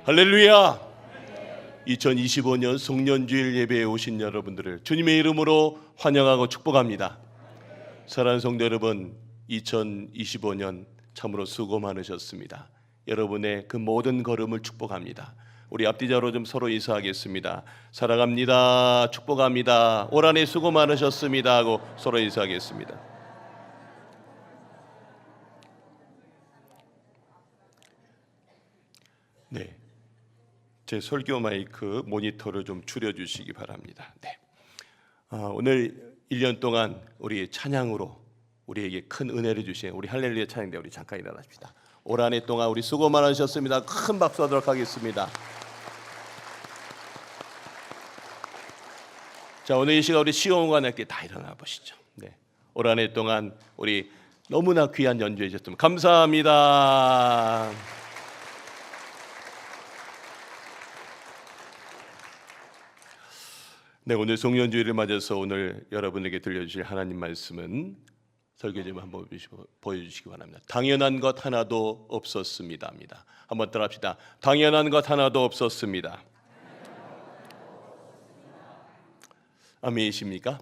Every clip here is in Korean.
할렐루야! 2025년 송년주일 예배에 오신 여러분들을 주님의 이름으로 환영하고 축복합니다. 사랑하는 성도 여러분, 2025년 참으로 수고 많으셨습니다. 여러분의 그 모든 걸음을 축복합니다. 우리 앞뒤자로 좀 서로 인사하겠습니다. 사랑합니다. 축복합니다. 올 한해 수고 많으셨습니다 하고 서로 인사하겠습니다. 네, 제 설교 마이크 모니터를 좀 줄여주시기 바랍니다. 네. 오늘 1년 동안 우리 찬양으로 우리에게 큰 은혜를 주신 우리 할렐루야 찬양대 우리 잠깐 일어나십시다. 올 한 해 동안 우리 수고 많으셨습니다. 큰 박수 하도록 하겠습니다. 자, 오늘 이 시간 우리 시온과 함께 다 일어나 보시죠. 네. 올 한 해 동안 우리 너무나 귀한 연주해 주셨습니다. 감사합니다. 네, 오늘 송년주일을 맞아서 오늘 여러분에게 들려주실 하나님 말씀은 설교집 한번 보여주시기 바랍니다. 당연한 것 하나도 없었습니다입니다. 한번 따라합시다. 당연한 것 하나도 없었습니다. 아멘이십니까?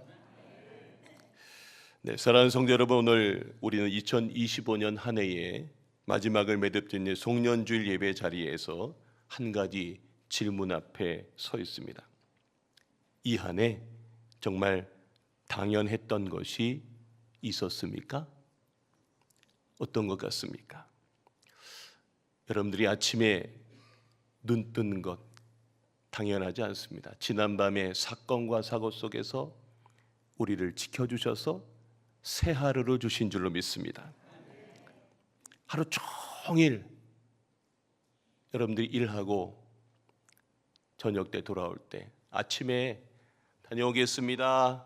네, 사랑하는 성도 여러분, 오늘 우리는 2025년 한 해의 마지막을 매듭짓는 송년주일 예배 자리에서 한 가지 질문 앞에 서 있습니다. 이 한 해 정말 당연했던 것이 있었습니까? 어떤 것 같습니까? 여러분들이 아침에 눈 뜨는 것 당연하지 않습니다. 지난밤의 사건과 사고 속에서 우리를 지켜주셔서 새 하루를 주신 줄로 믿습니다. 하루 종일 여러분들이 일하고 저녁 때 돌아올 때 아침에 다녀오겠습니다.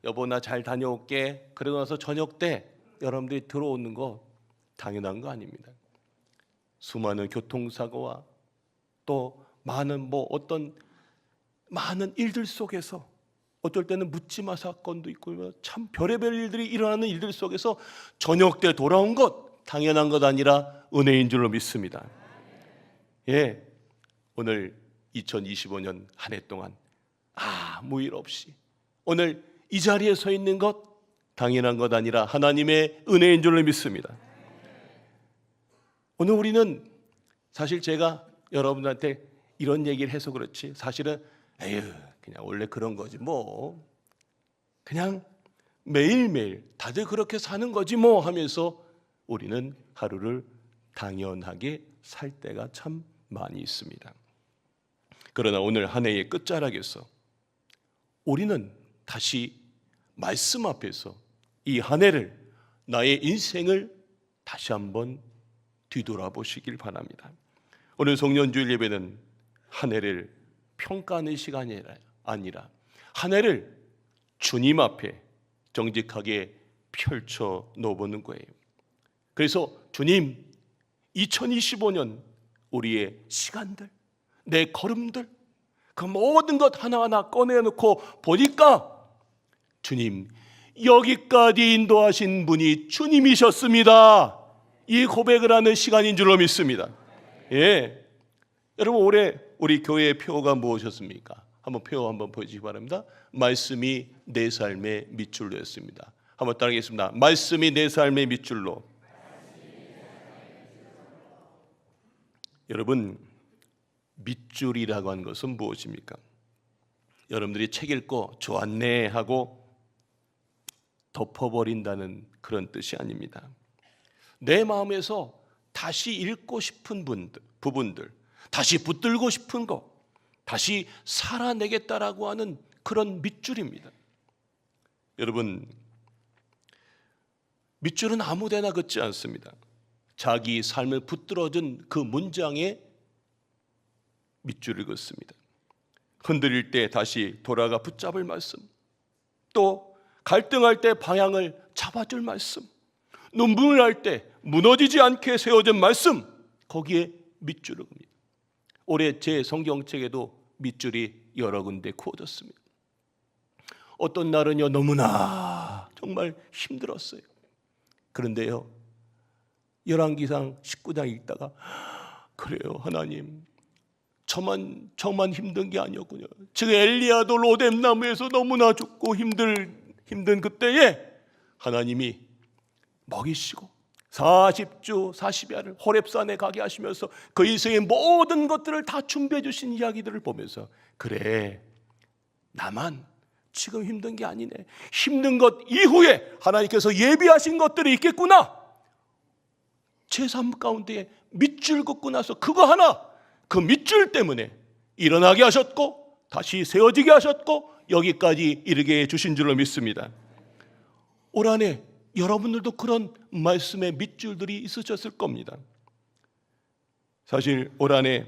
여보 나 잘 다녀올게. 그러고 나서 저녁 때 여러분들이 들어오는 거 당연한 거 아닙니다. 수많은 교통사고와 또 많은 어떤 많은 일들 속에서 어떨 때는 묻지마 사건도 있고 참 별의별 일들이 일어나는 일들 속에서 저녁 때 돌아온 것 당연한 것 아니라 은혜인 줄로 믿습니다. 예, 오늘 2025년 한 해 동안 아무 일 없이 오늘 이 자리에 서 있는 것 당연한 것 아니라 하나님의 은혜인 줄로 믿습니다. 오늘 우리는 사실 제가 여러분들한테 이런 얘기를 해서 그렇지 사실은 에휴 그냥 원래 그런 거지 뭐 그냥 매일매일 다들 그렇게 사는 거지 뭐 하면서 우리는 하루를 당연하게 살 때가 참 많이 있습니다. 그러나 오늘 한 해의 끝자락에서 우리는 다시 말씀 앞에서 이 한 해를 나의 인생을 다시 한번 뒤돌아보시길 바랍니다. 오늘 송년주일 예배는 한 해를 평가하는 시간이 아니라 한 해를 주님 앞에 정직하게 펼쳐 놓아보는 거예요. 그래서 주님 2025년 우리의 시간들 내 걸음들 그 모든 것 하나하나 꺼내놓고 보니까 주님 여기까지 인도하신 분이 주님이셨습니다. 이 고백을 하는 시간인 줄로 믿습니다. 예, 여러분 올해 우리 교회의 표어가 무엇이었습니까? 한번 표어 한번 보여주시기 바랍니다. 말씀이 내 삶의 밑줄로였습니다. 한번 따라하겠습니다. 말씀이 내 삶의 밑줄로. 여러분 밑줄이라고 하는 것은 무엇입니까? 여러분들이 책 읽고 좋았네 하고 덮어버린다는 그런 뜻이 아닙니다. 내 마음에서 다시 읽고 싶은 부분들, 다시 붙들고 싶은 것, 다시 살아내겠다라고 하는 그런 밑줄입니다. 여러분, 밑줄은 아무데나 긋지 않습니다. 자기 삶을 붙들어준 그 문장에 밑줄을 긋습니다. 흔들릴 때 다시 돌아가 붙잡을 말씀, 또 갈등할 때 방향을 잡아줄 말씀, 눈물을 날 때 무너지지 않게 세워진 말씀, 거기에 밑줄을 긋습니다. 올해 제 성경책에도 밑줄이 여러 군데 구워졌습니다. 어떤 날은요 너무나 정말 힘들었어요. 그런데요 열왕기상 19장 읽다가 그래요 하나님 저만 힘든 게 아니었군요. 지금 엘리야도 로뎀 나무에서 너무나 죽고 힘든 그때에 하나님이 먹이시고 40주 40야를 호렙산에 가게 하시면서 그 인생의 모든 것들을 다 준비해 주신 이야기들을 보면서, 그래, 나만 지금 힘든 게 아니네, 힘든 것 이후에 하나님께서 예비하신 것들이 있겠구나. 제 삶 가운데 밑줄 긋고 나서 그거 하나, 그 밑줄 때문에 일어나게 하셨고 다시 세워지게 하셨고 여기까지 이르게 해주신 줄로 믿습니다. 올 한해 여러분들도 그런 말씀의 밑줄들이 있으셨을 겁니다. 사실 올 한해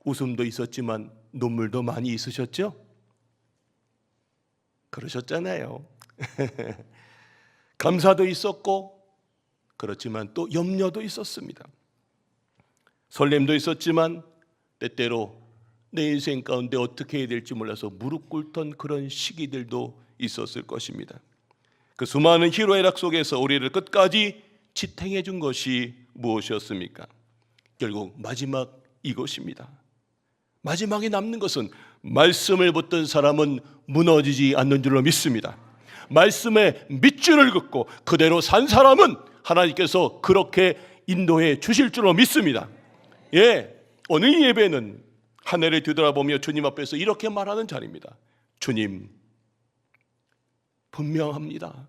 웃음도 있었지만 눈물도 많이 있으셨죠? 그러셨잖아요. 감사도 있었고 그렇지만 또 염려도 있었습니다. 설렘도 있었지만 때때로 내 인생 가운데 어떻게 해야 될지 몰라서 무릎 꿇던 그런 시기들도 있었을 것입니다. 그 수많은 희로애락 속에서 우리를 끝까지 지탱해 준 것이 무엇이었습니까? 결국 마지막 이것입니다. 마지막에 남는 것은 말씀을 붙든 사람은 무너지지 않는 줄로 믿습니다. 말씀에 밑줄을 긋고 그대로 산 사람은 하나님께서 그렇게 인도해 주실 줄로 믿습니다. 오늘 예배는 한 해를 뒤돌아보며 주님 앞에서 이렇게 말하는 자리입니다. 주님, 분명합니다.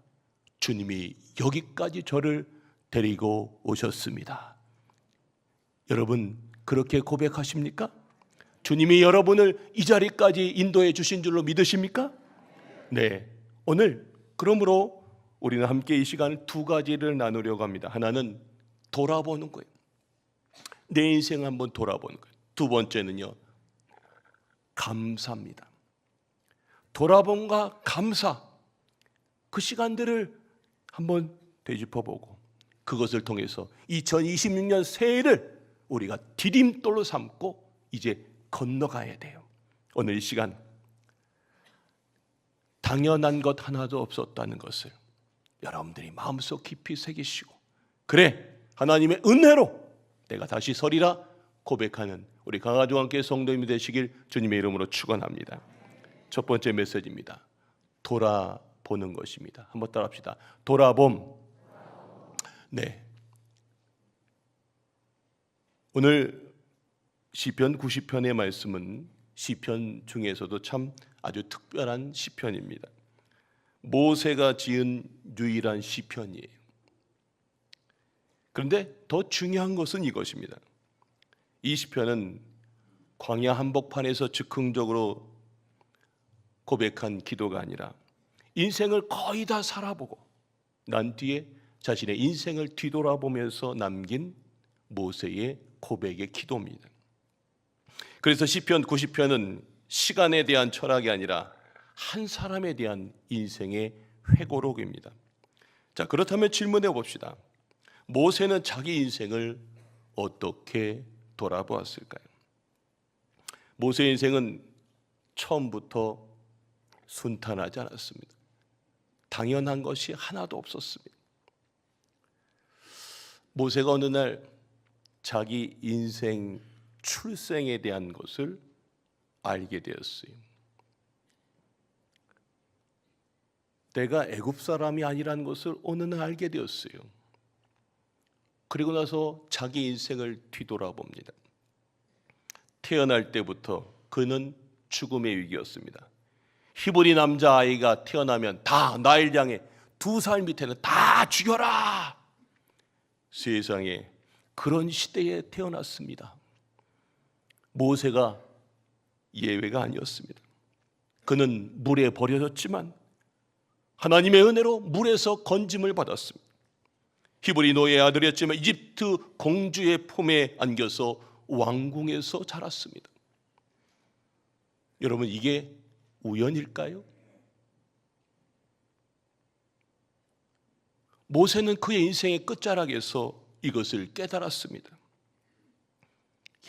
주님이 여기까지 저를 데리고 오셨습니다. 여러분 그렇게 고백하십니까? 주님이 여러분을 이 자리까지 인도해 주신 줄로 믿으십니까? 네, 오늘 그러므로 우리는 함께 이 시간을 두 가지를 나누려고 합니다. 하나는 돌아보는 거예요. 내 인생 한번 돌아보는 거예요. 두 번째는요, 감사입니다. 돌아봄과 감사, 그 시간들을 한번 되짚어보고 그것을 통해서 2026년 새해를 우리가 디딤돌로 삼고 이제 건너가야 돼요. 오늘 이 시간 당연한 것 하나도 없었다는 것을 여러분들이 마음속 깊이 새기시고, 그래, 하나님의 은혜로 내가 다시 서리라 고백하는 우리 강화중앙교회 성도님이 되시길 주님의 이름으로 축원합니다. 첫 번째 메시지입니다. 돌아보는 것입니다. 한번 따라합시다. 돌아봄. 네. 오늘 시편 90편의 말씀은 시편 중에서도 참 아주 특별한 시편입니다. 모세가 지은 유일한 시편이에요. 그런데 더 중요한 것은 이것입니다. 이 시편은 광야 한복판에서 즉흥적으로 고백한 기도가 아니라 인생을 거의 다 살아보고 난 뒤에 자신의 인생을 뒤돌아보면서 남긴 모세의 고백의 기도입니다. 그래서 시편 90편은 시간에 대한 철학이 아니라 한 사람에 대한 인생의 회고록입니다. 자, 그렇다면 질문해 봅시다. 모세는 자기 인생을 어떻게 돌아보았을까요? 모세의 인생은 처음부터 순탄하지 않았습니다. 당연한 것이 하나도 없었습니다. 모세가 어느 날 자기 인생 출생에 대한 것을 알게 되었어요. 내가 애굽 사람이 아니라는 것을 어느 날 알게 되었어요. 그리고 나서 자기 인생을 뒤돌아봅니다. 태어날 때부터 그는 죽음의 위기였습니다. 히브리 남자아이가 태어나면 다 나일 양에 2살 밑에는 다 죽여라. 세상에 그런 시대에 태어났습니다. 모세가 예외가 아니었습니다. 그는 물에 버려졌지만 하나님의 은혜로 물에서 건짐을 받았습니다. 히브리 노예의 아들이었지만 이집트 공주의 품에 안겨서 왕궁에서 자랐습니다. 여러분, 이게 우연일까요? 모세는 그의 인생의 끝자락에서 이것을 깨달았습니다.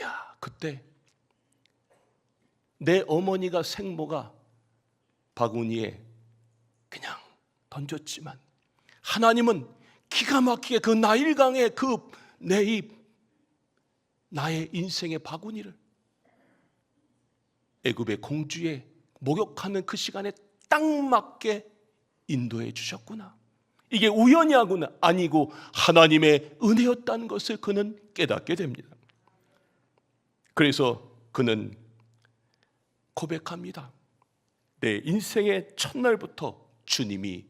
야, 그때 내 어머니가 생모가 바구니에 그냥 던졌지만 하나님은 기가 막히게 그 나일강에 나의 인생의 바구니를 애굽의 공주에 목욕하는 그 시간에 딱 맞게 인도해 주셨구나. 이게 우연이하구나. 아니고 하나님의 은혜였다는 것을 그는 깨닫게 됩니다. 그래서 그는 고백합니다. 내 인생의 첫날부터 주님이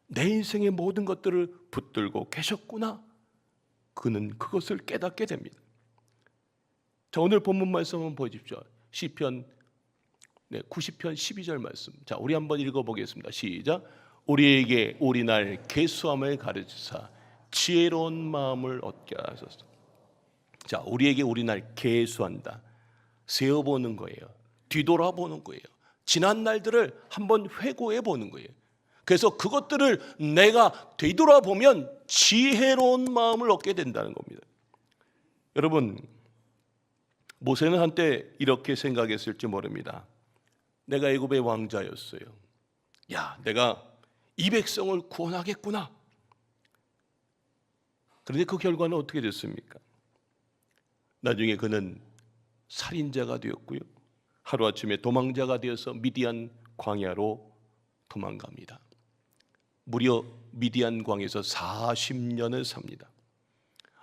내 인생의 모든 것들을 붙들고 계셨구나. 그는 그것을 깨닫게 됩니다. 자, 오늘 본문 말씀 한번 보십시오. 시편 90편 12절 말씀. 자, 우리 한번 읽어보겠습니다. 시작. 우리에게 우리날 계수함을 가르치사 지혜로운 마음을 얻게 하소서. 자, 우리에게 우리날 계수한다. 세어보는 거예요. 뒤돌아보는 거예요. 지난 날들을 한번 회고해 보는 거예요. 그래서 그것들을 내가 되돌아보면 지혜로운 마음을 얻게 된다는 겁니다. 여러분, 모세는 한때 이렇게 생각했을지 모릅니다. 내가 애굽의 왕자였어요. 야, 내가 이 백성을 구원하겠구나. 그런데 그 결과는 어떻게 됐습니까? 나중에 그는 살인자가 되었고요. 하루아침에 도망자가 되어서 미디안 광야로 도망갑니다. 무려 미디안 광야에서 40년을 삽니다.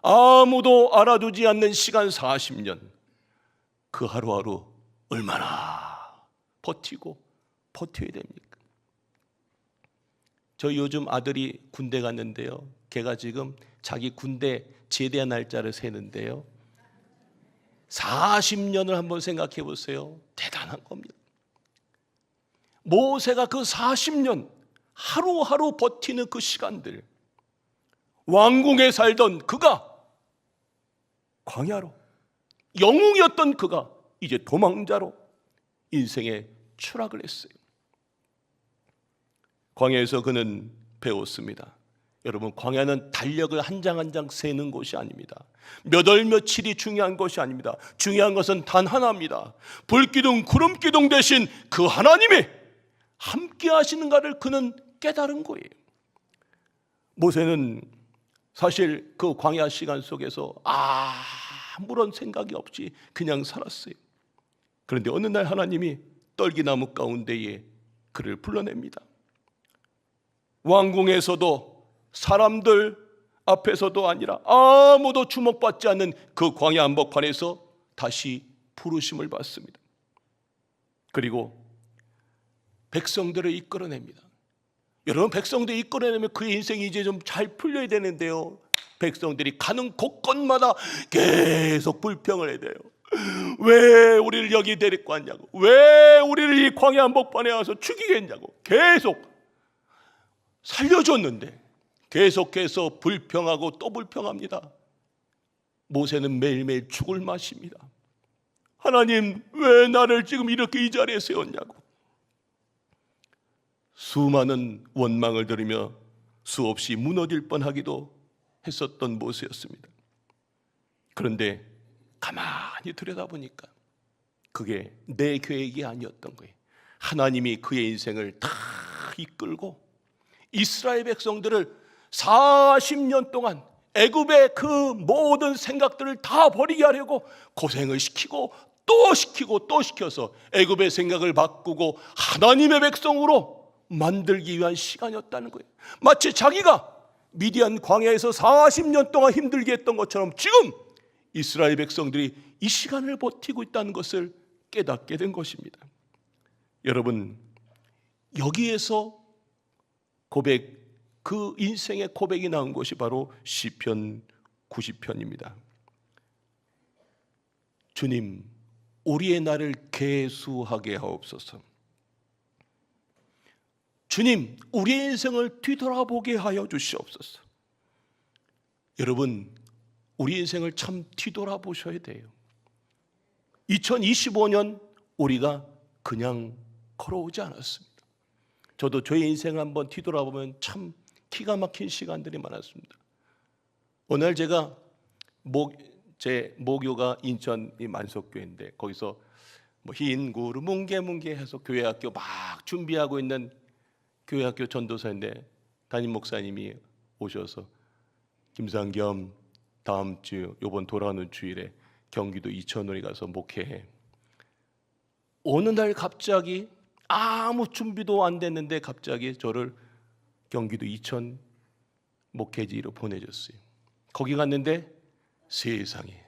아무도 알아두지 않는 시간 40년. 그 하루하루 얼마나 버텨야 됩니까? 저 요즘 아들이 군대 갔는데요. 걔가 지금 자기 군대 제대한 날짜를 세는데요. 40년을 한번 생각해 보세요. 대단한 겁니다. 모세가 그 40년 하루하루 버티는 그 시간들, 왕궁에 살던 그가 광야로, 영웅이었던 그가 이제 도망자로 인생에 추락을 했어요. 광야에서 그는 배웠습니다. 여러분, 광야는 달력을 한 장 한 장 세는 곳이 아닙니다. 몇 월 며칠이 중요한 것이 아닙니다. 중요한 것은 단 하나입니다. 불기둥 구름기둥 대신 그 하나님이 함께 하시는가를 그는 깨달은 거예요. 모세는 사실 그 광야 시간 속에서 아무런 생각이 없이 그냥 살았어요. 그런데 어느 날 하나님이 떨기나무 가운데에 그를 불러냅니다. 왕궁에서도 사람들 앞에서도 아니라 아무도 주목받지 않는 그 광야 한복판에서 다시 부르심을 받습니다. 그리고 백성들을 이끌어냅니다. 여러분, 백성들을 이끌어내면 그의 인생이 이제 좀 잘 풀려야 되는데요. 백성들이 가는 곳곳마다 계속 불평을 해야 돼요. 왜 우리를 여기 데리고 왔냐고, 왜 우리를 이 광야 한복판에 와서 죽이겠냐고 계속 살려줬는데 계속해서 불평하고 또 불평합니다. 모세는 매일매일 죽을 맛입니다. 하나님, 왜 나를 지금 이렇게 이 자리에 세웠냐고. 수많은 원망을 들으며 수없이 무너질 뻔하기도 했었던 모세였습니다. 그런데 가만히 들여다보니까 그게 내 계획이 아니었던 거예요. 하나님이 그의 인생을 다 이끌고 이스라엘 백성들을 40년 동안 애굽의 그 모든 생각들을 다 버리게 하려고 고생을 시키고 또 시키고 또 시켜서 애굽의 생각을 바꾸고 하나님의 백성으로 만들기 위한 시간이었다는 거예요. 마치 자기가 미디안 광야에서 40년 동안 힘들게 했던 것처럼 지금 이스라엘 백성들이 이 시간을 버티고 있다는 것을 깨닫게 된 것입니다. 여러분, 여기에서 그 인생의 고백이 나온 것이 바로 시편 90편입니다. 주님, 우리의 날을 계수하게 하옵소서. 주님, 우리의 인생을 뒤돌아보게 하여 주시옵소서. 여러분, 우리 인생을 참 뒤돌아보셔야 돼요. 2025년 우리가 그냥 걸어오지 않았습니다. 저도 저의 인생을 한번 뒤돌아보면 참 기가 막힌 시간들이 많았습니다. 어느 날 제가 제 모교가 인천이 만석교회인데 거기서 흰 구름 뭉게뭉게 해서 교회학교 막 준비하고 있는 교회학교 전도사인데 담임 목사님이 오셔서 김상겸 다음 주 요번 돌아오는 주일에 경기도 이천으로 가서 목회해. 어느 날 갑자기 아무 준비도 안 됐는데 갑자기 저를 경기도 이천 목회지로 보내줬어요. 거기 갔는데 세상에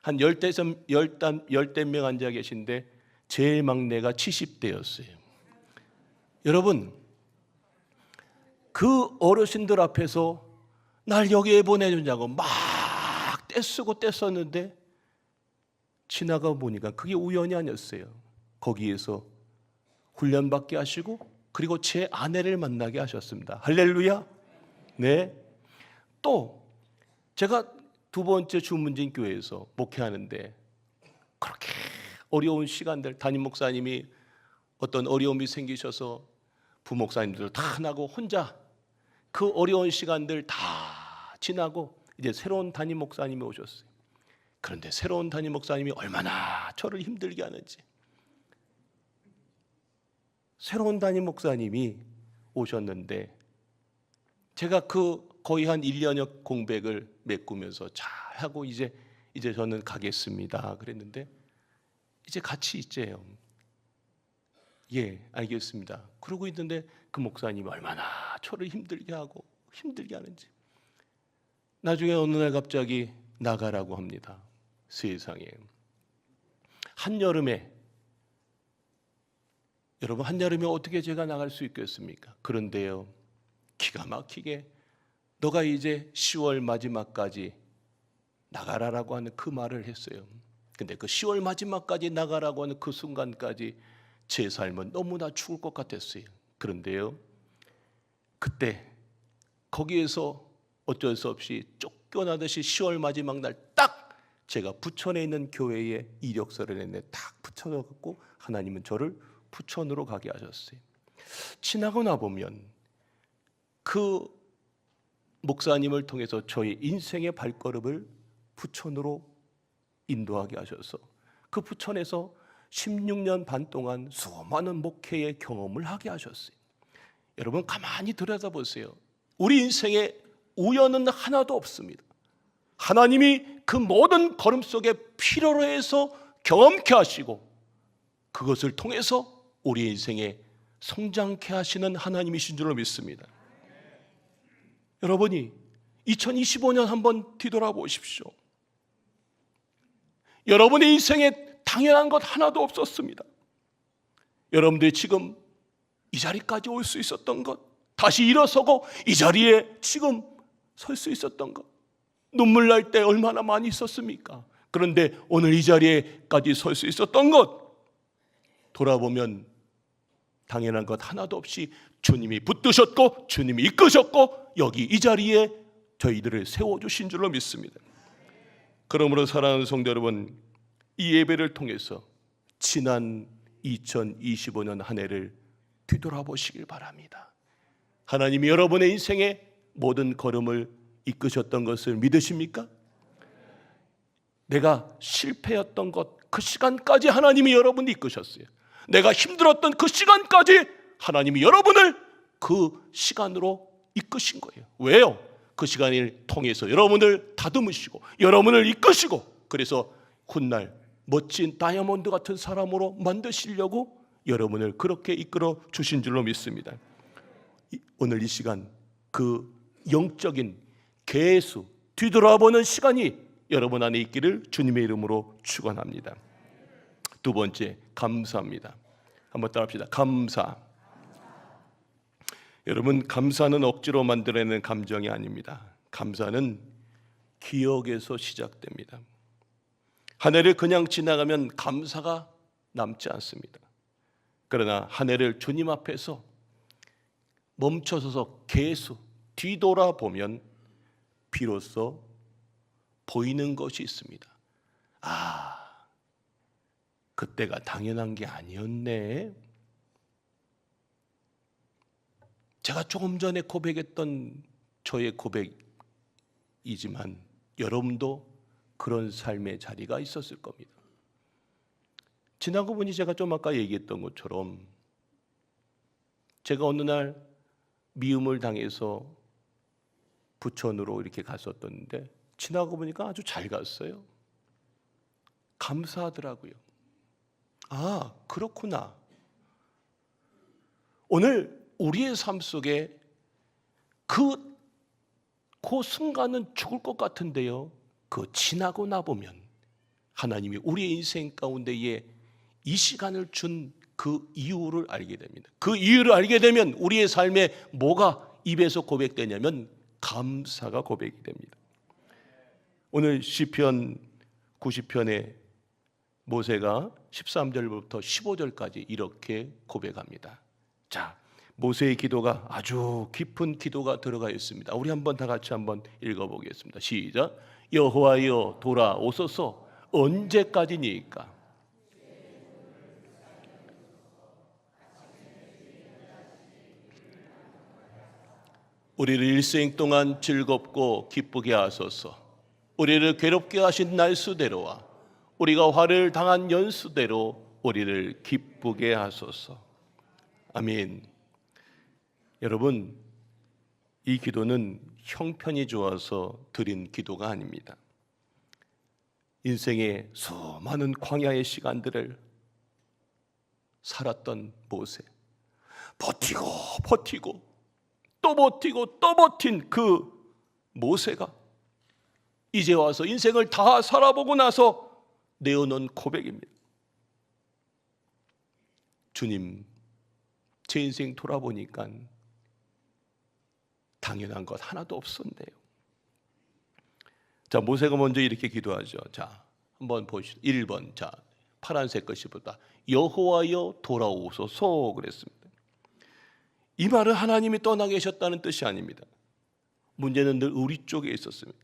한 열댓 명 앉아 계신데 제일 막내가 70대였어요. 여러분, 그 어르신들 앞에서 날 여기에 보내주냐고 막 떼쓰고 떼썼는데 지나가 보니까 그게 우연이 아니었어요. 거기에서 훈련받게 하시고 그리고 제 아내를 만나게 하셨습니다. 할렐루야. 네. 또 제가 두 번째 주문진 교회에서 목회하는데 그렇게 어려운 시간들, 담임 목사님이 어떤 어려움이 생기셔서 부목사님들 다 나고 혼자 그 어려운 시간들 다 지나고 이제 새로운 담임 목사님이 오셨어요. 그런데 새로운 담임 목사님이 얼마나 저를 힘들게 하는지, 새로운 담임 목사님이 오셨는데 제가 그 거의 한 1년여 공백을 메꾸면서 잘하고 이제 저는 가겠습니다 그랬는데 이제 같이 있재요. 예, 알겠습니다. 그러고 있는데 그 목사님이 얼마나 저를 힘들게 하고 힘들게 하는지, 나중에 어느 날 갑자기 나가라고 합니다. 세상에. 한여름에, 여러분 한여름에 어떻게 제가 나갈 수 있겠습니까? 그런데요, 기가 막히게 너가 이제 10월 마지막까지 나가라라고 하는 그 말을 했어요. 근데 그 10월 마지막까지 나가라고 하는 그 순간까지 제 삶은 너무나 죽을 것 같았어요. 그런데요, 그때 거기에서 어쩔 수 없이 쫓겨나듯이 10월 마지막 날 딱 제가 부천에 있는 교회에 이력서를 냈는데 딱 붙여갖고 하나님은 저를 부천으로 가게 하셨어요. 지나고 나 보면 그 목사님을 통해서 저의 인생의 발걸음을 부천으로 인도하게 하셔서 그 부천에서 16년 반 동안 수많은 목회의 경험을 하게 하셨어요. 여러분 가만히 들여다보세요. 우리 인생에 우연은 하나도 없습니다. 하나님이 그 모든 걸음 속에 필요로 해서 경험케 하시고 그것을 통해서 우리 인생에 성장케 하시는 하나님이신 줄로 믿습니다. 여러분이 2025년 한번 뒤돌아보십시오. 여러분의 인생에 당연한 것 하나도 없었습니다. 여러분들이 지금 이 자리까지 올 수 있었던 것, 다시 일어서고 이 자리에 지금 설 수 있었던 것, 눈물 날 때 얼마나 많이 있었습니까? 그런데 오늘 이 자리에까지 설 수 있었던 것, 돌아보면 당연한 것 하나도 없이 주님이 붙드셨고 주님이 이끄셨고 여기 이 자리에 저희들을 세워주신 줄로 믿습니다. 그러므로 사랑하는 성도 여러분, 이 예배를 통해서 지난 2025년 한 해를 뒤돌아보시길 바랍니다. 하나님이 여러분의 인생의 모든 걸음을 이끄셨던 것을 믿으십니까? 내가 실패했던 것, 그 시간까지 하나님이 여러분을 이끄셨어요. 내가 힘들었던 그 시간까지 하나님이 여러분을 그 시간으로 이끄신 거예요. 왜요? 그 시간을 통해서 여러분을 다듬으시고 여러분을 이끄시고 그래서 훗날 멋진 다이아몬드 같은 사람으로 만드시려고 여러분을 그렇게 이끌어 주신 줄로 믿습니다. 오늘 이 시간 그 영적인 계수 뒤돌아보는 시간이 여러분 안에 있기를 주님의 이름으로 축원합니다. 두 번째, 감사합니다. 한번 따라합시다. 감사. 여러분, 감사는 억지로 만들어내는 감정이 아닙니다. 감사는 기억에서 시작됩니다. 한 해를 그냥 지나가면 감사가 남지 않습니다. 그러나 한 해를 주님 앞에서 멈춰서서 계속 뒤돌아보면 비로소 보이는 것이 있습니다. 아, 그때가 당연한 게 아니었네. 제가 조금 전에 고백했던 저의 고백이지만 여러분도 그런 삶의 자리가 있었을 겁니다. 지나고 보니 제가 좀 아까 얘기했던 것처럼 제가 어느 날 미움을 당해서 부천으로 이렇게 갔었던데 지나고 보니까 아주 잘 갔어요. 감사하더라고요. 아, 그렇구나. 오늘 우리의 삶 속에 그 순간은 죽을 것 같은데요, 지나고 나보면 하나님이 우리의 인생 가운데에 이 시간을 준 그 이유를 알게 됩니다. 그 이유를 알게 되면 우리의 삶에 뭐가 입에서 고백되냐면 감사가 고백이 됩니다. 오늘 시편 90편에 모세가 13절부터 15절까지 이렇게 고백합니다. 자, 모세의 기도가 아주 깊은 기도가 들어가 있습니다. 우리 한번 다 같이 한번 읽어보겠습니다. 시작. 여호와여 돌아오소서. 언제까지니까? 우리를 일생 동안 즐겁고 기쁘게 하소서. 우리를 괴롭게 하신 날수대로와 우리가 화를 당한 연수대로 우리를 기쁘게 하소서. 아멘. 여러분, 이 기도는 형편이 좋아서 드린 기도가 아닙니다. 인생의 수많은 광야의 시간들을 살았던 모세, 버티고 또 버틴 그 모세가 이제 와서 인생을 다 살아보고 나서 내어놓은 고백입니다. 주님, 제 인생 돌아보니까 당연한 것 하나도 없었네요. 자, 모세가 먼저 이렇게 기도하죠. 자, 한번 보시죠. 1번, 자, 파란색 것이보다 여호와여 돌아오소서 그랬습니다. 이 말은 하나님이 떠나 계셨다는 뜻이 아닙니다. 문제는 늘 우리 쪽에 있었습니다.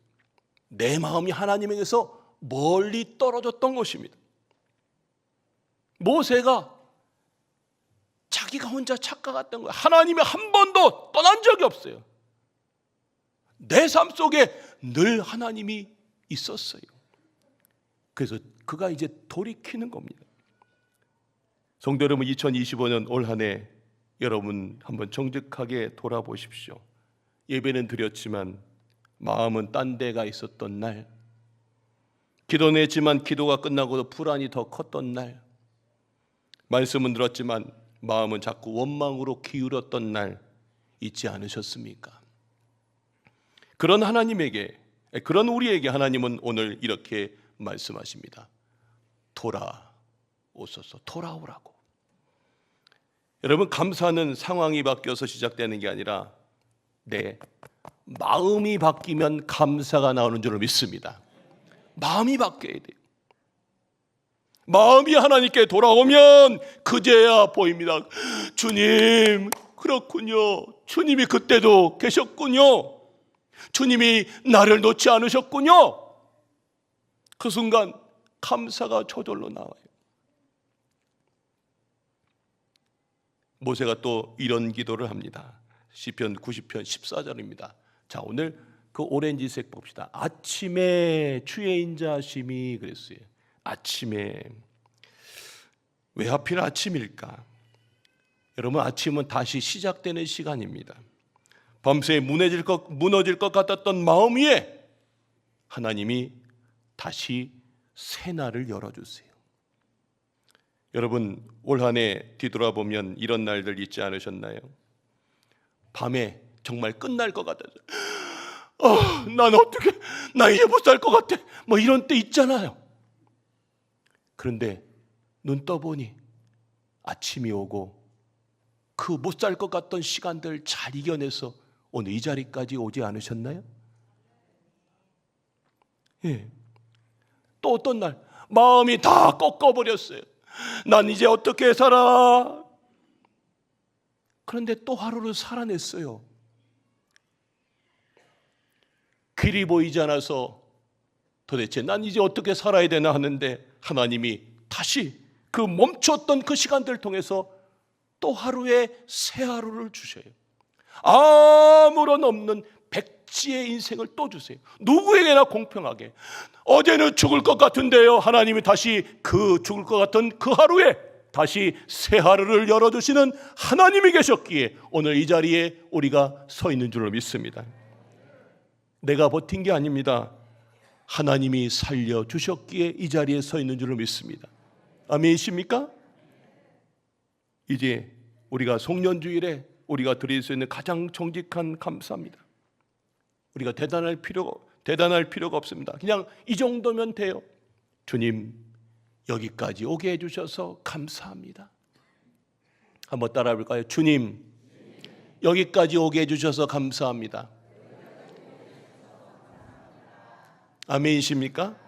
내 마음이 하나님에게서 멀리 떨어졌던 것입니다. 모세가 자기가 혼자 착각했던 거예요. 하나님이 한 번도 떠난 적이 없어요. 내 삶 속에 늘 하나님이 있었어요. 그래서 그가 이제 돌이키는 겁니다. 성도 여러분, 2025년 올 한 해 여러분 한번 정직하게 돌아보십시오. 예배는 드렸지만 마음은 딴 데가 있었던 날, 기도는 했지만 기도가 끝나고도 불안이 더 컸던 날, 말씀은 들었지만 마음은 자꾸 원망으로 기울었던 날 있지 않으셨습니까? 그런 하나님에게, 그런 우리에게 하나님은 오늘 이렇게 말씀하십니다. 돌아오소서. 돌아오라고. 여러분, 감사는 상황이 바뀌어서 시작되는 게 아니라 내 마음이 바뀌면 감사가 나오는 줄을 믿습니다. 마음이 바뀌어야 돼요. 마음이 하나님께 돌아오면 그제야 보입니다. 주님, 그렇군요. 주님이 그때도 계셨군요. 주님이 나를 놓지 않으셨군요. 그 순간 감사가 저절로 나와요. 모세가 또 이런 기도를 합니다. 시편 90편 14절입니다. 자, 오늘 그 오렌지색 봅시다. 아침에 주의 인자하심이 그랬어요. 아침에. 왜 하필 아침일까? 여러분, 아침은 다시 시작되는 시간입니다. 밤새 무너질 것 같았던 마음 위에 하나님이 다시 새날을 열어주세요. 여러분, 올 한 해 뒤돌아보면 이런 날들 있지 않으셨나요? 밤에 정말 끝날 것 같아서 나 이제 못 살 것 같아, 뭐 이런 때 있잖아요. 그런데 눈 떠보니 아침이 오고 그 못 살 것 같던 시간들 잘 이겨내서 오늘 이 자리까지 오지 않으셨나요? 예. 또 어떤 날 마음이 다 꺾어버렸어요. 난 이제 어떻게 살아? 그런데 또 하루를 살아냈어요. 길이 보이지 않아서 도대체 난 이제 어떻게 살아야 되나 하는데 하나님이 다시 그 멈췄던 그 시간들을 통해서 또 하루의 새 하루를 주셔요. 아무런 없는 백지의 인생을 또 주세요. 누구에게나 공평하게. 어제는 죽을 것 같은데요, 하나님이 다시 그 죽을 것 같은 그 하루에 다시 새 하루를 열어주시는 하나님이 계셨기에 오늘 이 자리에 우리가 서 있는 줄로 믿습니다. 내가 버틴 게 아닙니다. 하나님이 살려주셨기에 이 자리에 서 있는 줄로 믿습니다. 아멘이십니까? 이제 우리가 송년주일에 우리가 드릴 수 있는 가장 정직한 감사입니다. 우리가 대단할 필요가 없습니다. 그냥 이 정도면 돼요. 주님, 여기까지 오게 해주셔서 감사합니다. 한번 따라해 볼까요? 주님, 여기까지 오게 해주셔서 감사합니다. 아멘이십니까?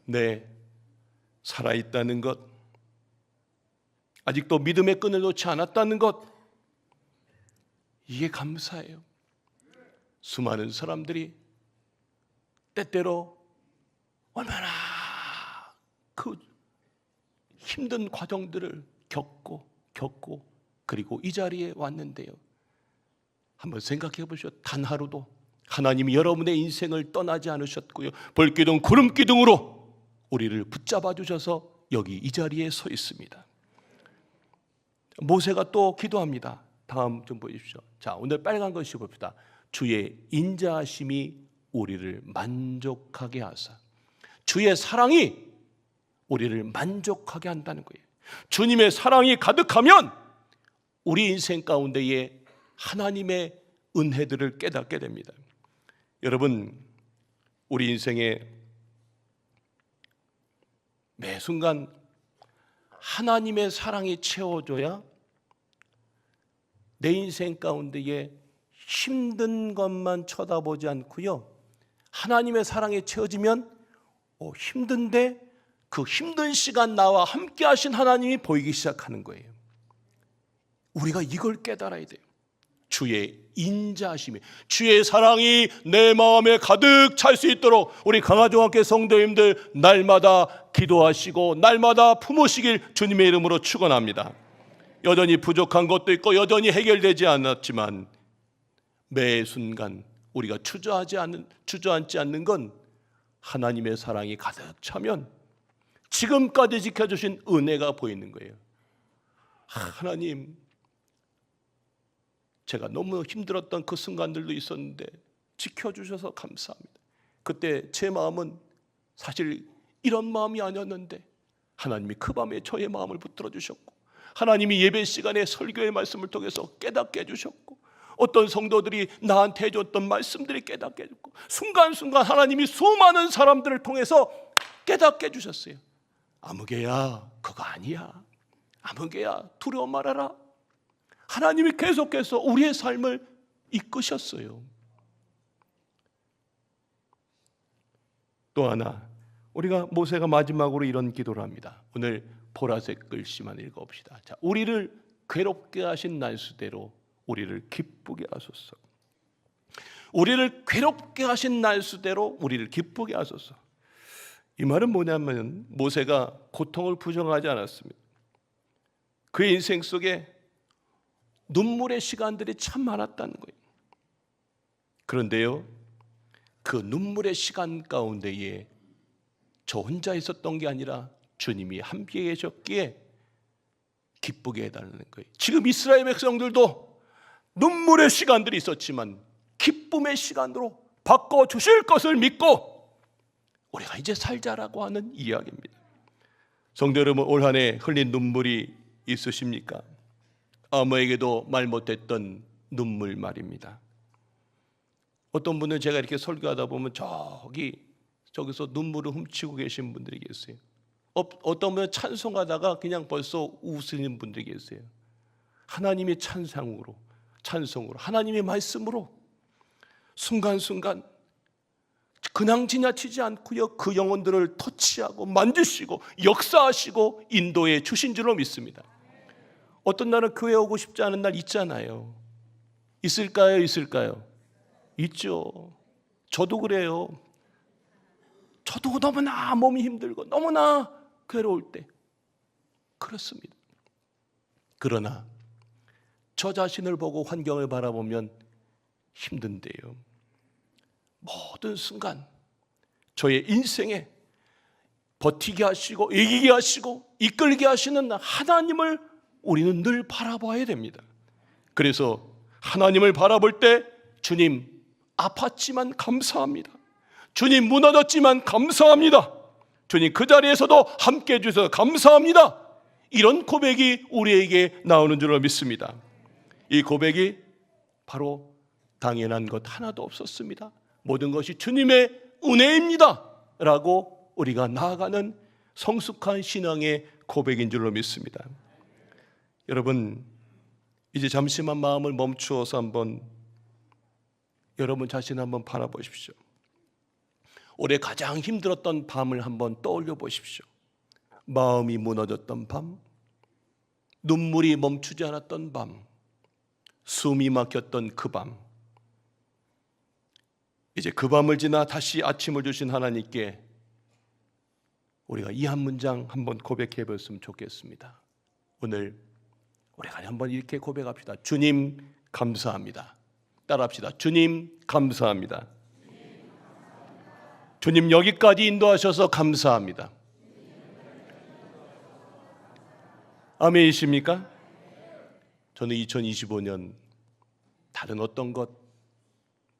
네, 살아있다는 것, 아직도 믿음의 끈을 놓지 않았다는 것, 이게 감사해요. 수많은 사람들이 때때로 얼마나 그 힘든 과정들을 겪고 그리고 이 자리에 왔는데요, 한번 생각해 보시오. 단 하루도 하나님이 여러분의 인생을 떠나지 않으셨고요, 벌기둥 구름기둥으로 우리를 붙잡아 주셔서 여기 이 자리에 서 있습니다. 모세가 또 기도합니다. 다음 좀 보십시오. 자, 오늘 빨간 것이 봅시다. 주의 인자하심이 우리를 만족하게 하사. 주의 사랑이 우리를 만족하게 한다는 거예요. 주님의 사랑이 가득하면 우리 인생 가운데에 하나님의 은혜들을 깨닫게 됩니다. 여러분, 우리 인생에 매 순간 하나님의 사랑이 채워줘야 내 인생 가운데에 힘든 것만 쳐다보지 않고요, 하나님의 사랑에 채워지면 힘든데 그 힘든 시간 나와 함께 하신 하나님이 보이기 시작하는 거예요. 우리가 이걸 깨달아야 돼요. 주의 인자하심이, 주의 사랑이 내 마음에 가득 찰 수 있도록 우리 강화중학교 성도님들 날마다 기도하시고 날마다 품으시길 주님의 이름으로 축원합니다. 여전히 부족한 것도 있고 여전히 해결되지 않았지만 매 순간 우리가 주저앉지 않는 건 하나님의 사랑이 가득 차면 지금까지 지켜주신 은혜가 보이는 거예요. 하나님, 제가 너무 힘들었던 그 순간들도 있었는데 지켜주셔서 감사합니다. 그때 제 마음은 사실 이런 마음이 아니었는데 하나님이 그 밤에 저의 마음을 붙들어 주셨고, 하나님이 예배 시간에 설교의 말씀을 통해서 깨닫게 해주셨고, 어떤 성도들이 나한테 해줬던 말씀들이 깨닫게 해줬고, 순간순간 하나님이 수많은 사람들을 통해서 깨닫게 해주셨어요. 아무개야, 그거 아니야. 아무개야, 두려워 말아라. 하나님이 계속해서 우리의 삶을 이끄셨어요. 또 하나, 우리가 모세가 마지막으로 이런 기도를 합니다. 오늘 보라색 글씨만 읽어봅시다. 자, 우리를 괴롭게 하신 날수대로 우리를 기쁘게 하소서. 우리를 괴롭게 하신 날수대로 우리를 기쁘게 하소서. 이 말은 뭐냐면 모세가 고통을 부정하지 않았습니다. 그의 인생 속에 눈물의 시간들이 참 많았다는 거예요. 그런데요, 그 눈물의 시간 가운데에 저 혼자 있었던 게 아니라 주님이 함께 계셨기에 기쁘게 해달라는 거예요. 지금 이스라엘 백성들도 눈물의 시간들이 있었지만 기쁨의 시간으로 바꿔주실 것을 믿고 우리가 이제 살자라고 하는 이야기입니다. 성도 여러분, 올 한 해 흘린 눈물이 있으십니까? 아무에게도 말 못했던 눈물 말입니다. 어떤 분은 제가 이렇게 설교하다 보면 저기서 눈물을 훔치고 계신 분들이 계세요. 어떤 분은 찬송하다가 그냥 벌써 웃으시는 분들이 계세요. 하나님의 찬송으로 하나님의 말씀으로 순간순간 그냥 지나치지 않고요, 그 영혼들을 터치하고 만지시고 역사하시고 인도해 주신 줄로 믿습니다. 어떤 날은 교회 오고 싶지 않은 날 있잖아요. 있을까요? 있죠. 저도 그래요. 저도 너무나 몸이 힘들고 너무나 괴로울 때 그렇습니다. 그러나 저 자신을 보고 환경을 바라보면 힘든데요, 모든 순간 저의 인생에 버티게 하시고 이기게 하시고 이끌게 하시는 하나님을 우리는 늘 바라봐야 됩니다. 그래서 하나님을 바라볼 때 주님 아팠지만 감사합니다. 주님 무너졌지만 감사합니다. 주님 그 자리에서도 함께 해주셔서 감사합니다. 이런 고백이 우리에게 나오는 줄로 믿습니다. 이 고백이 바로 당연한 것 하나도 없었습니다. 모든 것이 주님의 은혜입니다 라고 우리가 나아가는 성숙한 신앙의 고백인 줄로 믿습니다. 여러분, 이제 잠시만 마음을 멈추어서 한번 여러분 자신을 한번 바라보십시오. 올해 가장 힘들었던 밤을 한번 떠올려 보십시오. 마음이 무너졌던 밤, 눈물이 멈추지 않았던 밤, 숨이 막혔던 그 밤. 이제 그 밤을 지나 다시 아침을 주신 하나님께 우리가 이 한 문장 한번 고백해 봤으면 좋겠습니다. 오늘 우리가 한번 이렇게 고백합시다. 주님 감사합니다. 따라합시다. 주님 감사합니다. 주님 여기까지 인도하셔서 감사합니다. 아멘이십니까? 저는 2025년 다른 어떤 것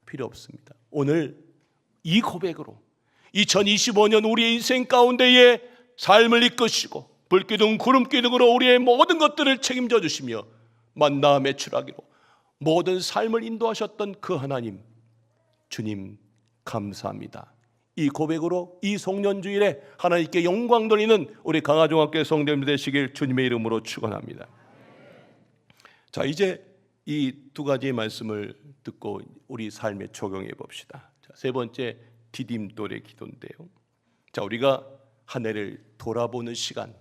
필요 없습니다. 오늘 이 고백으로 2025년 우리의 인생 가운데에 삶을 이끄시고 불기둥 구름기둥으로 우리의 모든 것들을 책임져 주시며 만나 매출하기로 모든 삶을 인도하셨던 그 하나님, 주님 감사합니다. 이 고백으로 이 송년주일에 하나님께 영광 돌리는 우리 강화중학교 성도님들 되시길 주님의 이름으로 축원합니다. 자, 이제 이 두 가지 말씀을 듣고 우리 삶에 적용해 봅시다. 자, 세 번째 디딤돌의 기도인데요. 자, 우리가 한 해를 돌아보는 시간,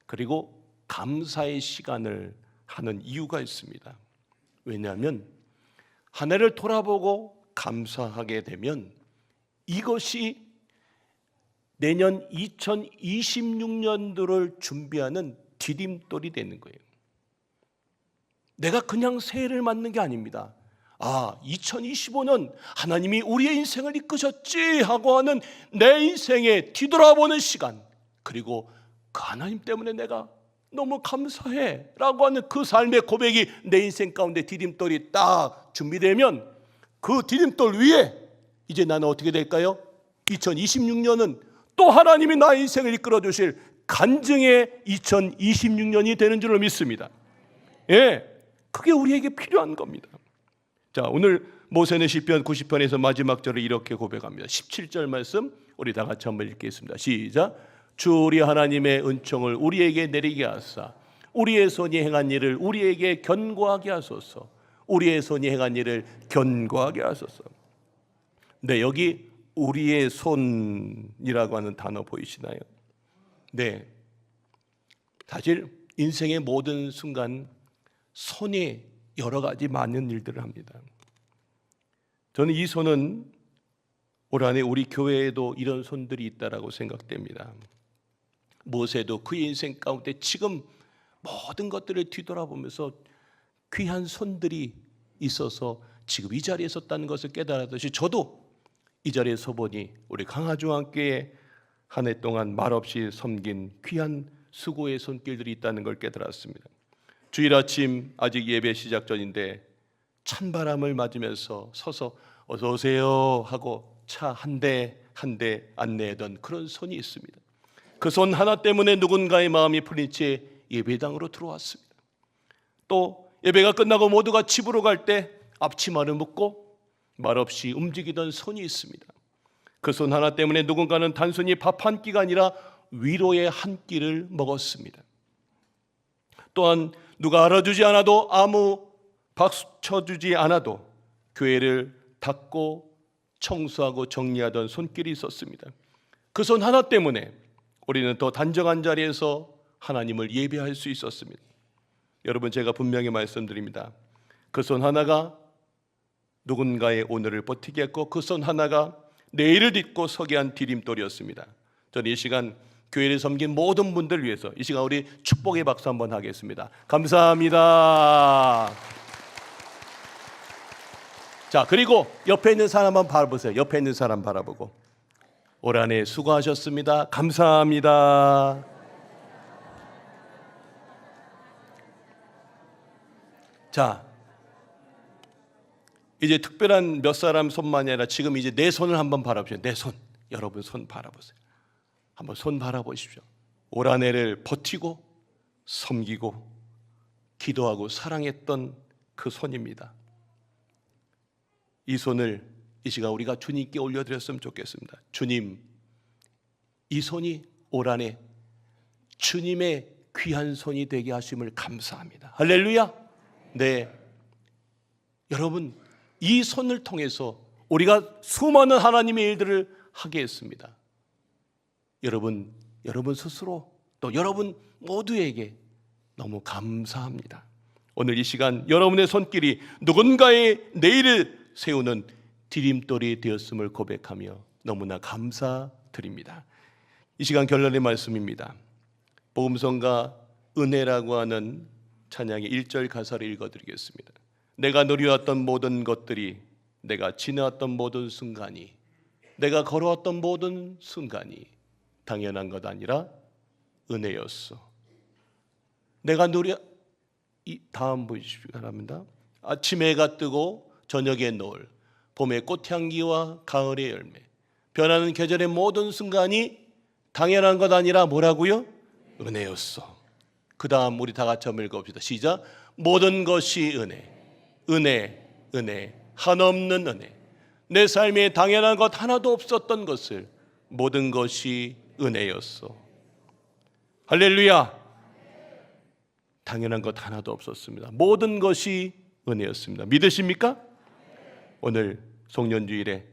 그리고 감사의 시간을 하는 이유가 있습니다. 왜냐하면 한 해를 돌아보고 감사하게 되면 이것이 내년 2026년도를 준비하는 디딤돌이 되는 거예요. 내가 그냥 새해를 맞는 게 아닙니다. 2025년 하나님이 우리의 인생을 이끄셨지 하고 하는 내 인생에 뒤돌아보는 시간, 그리고 그 하나님 때문에 내가 너무 감사해 라고 하는 그 삶의 고백이 내 인생 가운데 디딤돌이 딱 준비되면 그 디딤돌 위에 이제 나는 어떻게 될까요? 2026년은 또 하나님이 나의 인생을 이끌어 주실 간증의 2026년이 되는 줄로 믿습니다. 예, 그게 우리에게 필요한 겁니다. 자, 오늘 모세는 시편 90편에서 마지막 절을 이렇게 고백합니다. 17절 말씀 우리 다 같이 한번 읽겠습니다. 시작. 주 우리 하나님의 은총을 우리에게 내리게 하사 우리의 손이 행한 일을 우리에게 견고하게 하소서. 우리의 손이 행한 일을 견고하게 하소서. 네, 여기 우리의 손이라고 하는 단어 보이시나요? 네, 사실 인생의 모든 순간 손이 여러 가지 많은 일들을 합니다. 저는 이 손은 올 한해 우리 교회에도 이런 손들이 있다라고 생각됩니다. 모세도 그의 인생 가운데 지금 모든 것들을 뒤돌아보면서 귀한 손들이 있어서 지금 이 자리에 섰다는 것을 깨달았듯이 저도 이 자리에 서보니 우리 강화중학교에 한 해 동안 말없이 섬긴 귀한 수고의 손길들이 있다는 걸 깨달았습니다. 주일 아침 아직 예배 시작 전인데 찬바람을 맞으면서 서서 어서 오세요 하고 차 한 대 한 대 안내하던 그런 손이 있습니다. 그 손 하나 때문에 누군가의 마음이 풀린 채 예배당으로 들어왔습니다. 또 예배가 끝나고 모두가 집으로 갈 때 앞치마를 묶고 말없이 움직이던 손이 있습니다. 그 손 하나 때문에 누군가는 단순히 밥 한 끼가 아니라 위로의 한 끼를 먹었습니다. 또한 누가 알아주지 않아도 아무 박수 쳐주지 않아도 교회를 닦고 청소하고 정리하던 손길이 있었습니다. 그 손 하나 때문에 우리는 더 단정한 자리에서 하나님을 예배할 수 있었습니다. 여러분, 제가 분명히 말씀드립니다. 그 손 하나가 누군가의 오늘을 버티게 했고 그 손 하나가 내일을 딛고 서게 한 디딤돌이었습니다. 저는 이 시간 교회를 섬긴 모든 분들 위해서 이 시간 우리 축복의 박수 한번 하겠습니다. 감사합니다. 자, 그리고 옆에 있는 사람 한번 바라보세요. 옆에 있는 사람 바라보고 올 한 해 수고하셨습니다. 감사합니다. 자, 이제 특별한 몇 사람 손만이 아니라 지금 이제 내 손을 한번 바라보세요. 내 손, 여러분 손 바라보세요. 한번 손 바라보십시오. 올 한 해를 버티고 섬기고 기도하고 사랑했던 그 손입니다. 이 손을 이 시간 우리가 주님께 올려드렸으면 좋겠습니다. 주님, 이 손이 올 한해 주님의 귀한 손이 되게 하심을 감사합니다. 할렐루야. 네, 여러분, 이 손을 통해서 우리가 수많은 하나님의 일들을 하게 했습니다. 여러분 스스로 또 여러분 모두에게 너무 감사합니다. 오늘 이 시간 여러분의 손길이 누군가의 내일을 세우는 디딤돌이 되었음을 고백하며 너무나 감사드립니다. 이 시간 결론의 말씀입니다. 복음성가 은혜라고 하는 찬양의 1절 가사를 읽어드리겠습니다. 내가 누려왔던 모든 것들이, 내가 지나왔던 모든 순간이, 내가 걸어왔던 모든 순간이 당연한 것 아니라 은혜였어. 내가 이 다음 보여주시기 바랍니다. 아침에 해가 뜨고 저녁에 노을, 봄의 꽃향기와 가을의 열매, 변하는 계절의 모든 순간이 당연한 것 아니라 뭐라고요? 은혜였어. 그 다음 우리 다 같이 한번 읽어봅시다. 시작. 모든 것이 은혜, 은혜, 은혜, 한없는 은혜. 내 삶에 당연한 것 하나도 없었던 것을 모든 것이 은혜였어. 할렐루야. 당연한 것 하나도 없었습니다. 모든 것이 은혜였습니다. 믿으십니까? 오늘 송년주일에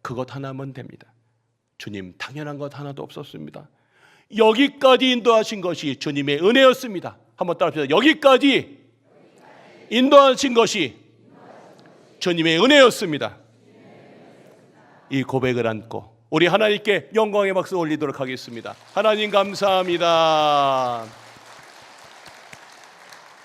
그것 하나면 됩니다. 주님, 당연한 것 하나도 없었습니다. 여기까지 인도하신 것이 주님의 은혜였습니다. 한번 따라합시다. 여기까지 인도하신 것이 주님의 은혜였습니다. 이 고백을 안고 우리 하나님께 영광의 박수 올리도록 하겠습니다. 하나님 감사합니다.